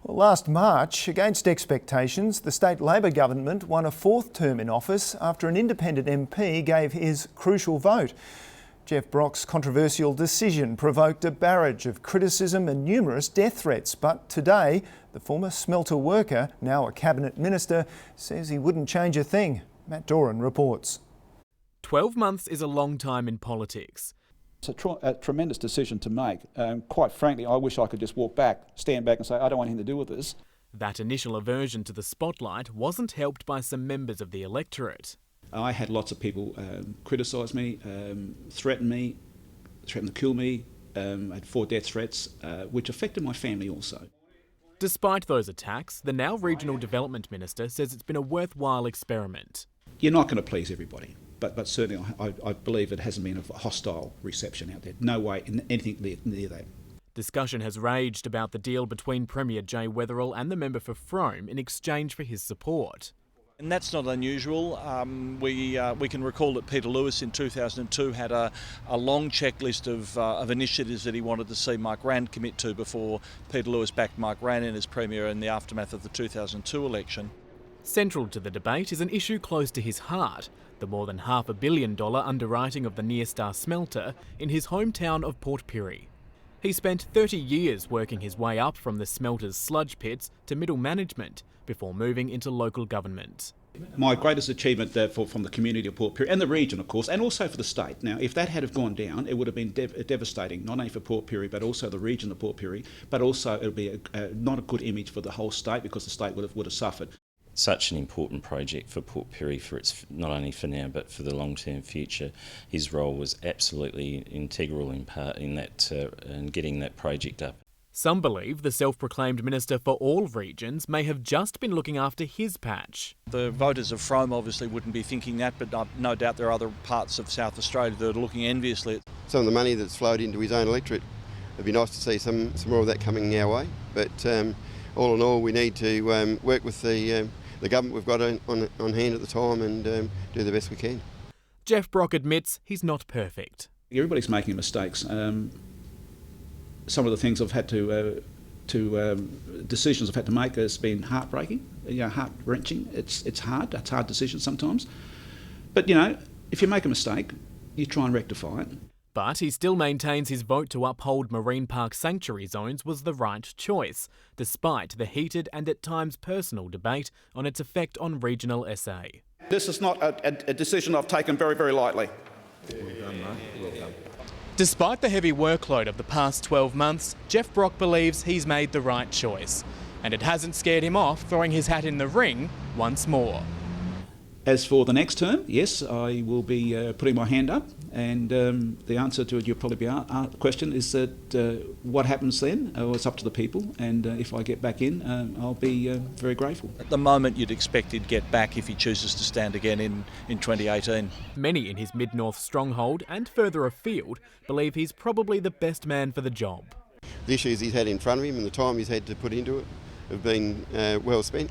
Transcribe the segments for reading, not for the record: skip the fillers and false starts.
Well, last March, against expectations, the state Labor government won a fourth term in office after an independent MP gave his crucial vote. Jeff Brock's controversial decision provoked a barrage of criticism and numerous death threats. But today, the former smelter worker, now a cabinet minister, says he wouldn't change a thing. Matt Doran reports. 12 months is a long time in politics. It's a tremendous decision to make. Quite frankly, I wish I could just stand back and say, I don't want anything to do with this. That initial aversion to the spotlight wasn't helped by some members of the electorate. I had lots of people criticise me, threaten to kill me. I had 4 death threats, which affected my family also. Despite those attacks, the now Regional Development Minister says it's been a worthwhile experiment. You're not going to please everybody, but certainly I believe it hasn't been a hostile reception out there. No way in anything near that. Discussion has raged about the deal between Premier Jay Weatherill and the member for Frome in exchange for his support. And that's not unusual. We can recall that Peter Lewis in 2002 had a long checklist of initiatives that he wanted to see Mike Rann commit to before Peter Lewis backed Mike Rann in as Premier in the aftermath of the 2002 election. Central to the debate is an issue close to his heart, the more than $500 million underwriting of the Nyrstar smelter in his hometown of Port Pirie. He spent 30 years working his way up from the smelter's sludge pits to middle management before moving into local government. My greatest achievement from the community of Port Pirie and the region, of course, and also for the state. Now, if that had gone down, it would have been devastating, not only for Port Pirie, but also the region of Port Pirie, but also it would be not a good image for the whole state because the state would have suffered. Such an important project for Port Pirie, for its not only for now but for the long-term future. His role was absolutely integral in part in that in getting that project up. Some believe the self-proclaimed Minister for all regions may have just been looking after his patch. The voters of Frome obviously wouldn't be thinking that, but no doubt there are other parts of South Australia that are looking enviously. Some of the money that's flowed into his own electorate, it'd be nice to see some more of that coming our way. But all in all, we need to work with the government we've got on hand at the time and do the best we can. Jeff Brock admits he's not perfect. Everybody's making mistakes. Some of the things I've had decisions I've had to make has been heartbreaking, heart-wrenching. It's hard. It's hard decisions sometimes. But if you make a mistake, you try and rectify it. But he still maintains his vote to uphold marine park sanctuary zones was the right choice, despite the heated and at times personal debate on its effect on regional SA. This is not a decision I've taken very, very lightly. Well done, mate. Well done. Despite the heavy workload of the past 12 months, Jeff Brock believes he's made the right choice. And it hasn't scared him off throwing his hat in the ring once more. As for the next term, yes, I will be putting my hand up, and the answer to your probably question is that what happens then? It's up to the people, and if I get back in, I'll be very grateful. At the moment, you'd expect he'd get back if he chooses to stand again in 2018. Many in his mid-north stronghold and further afield believe he's probably the best man for the job. The issues he's had in front of him and the time he's had to put into it have been well spent.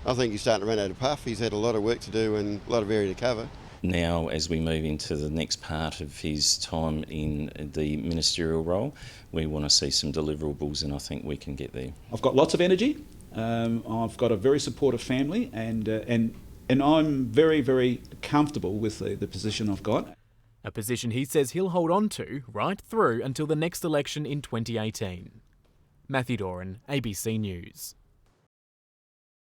I think he's starting to run out of puff. He's had a lot of work to do and a lot of area to cover. Now, as we move into the next part of his time in the ministerial role, we want to see some deliverables, and I think we can get there. I've got lots of energy. I've got a very supportive family, and I'm very, very comfortable with the position I've got. A position he says he'll hold on to right through until the next election in 2018. Matthew Doran, ABC News.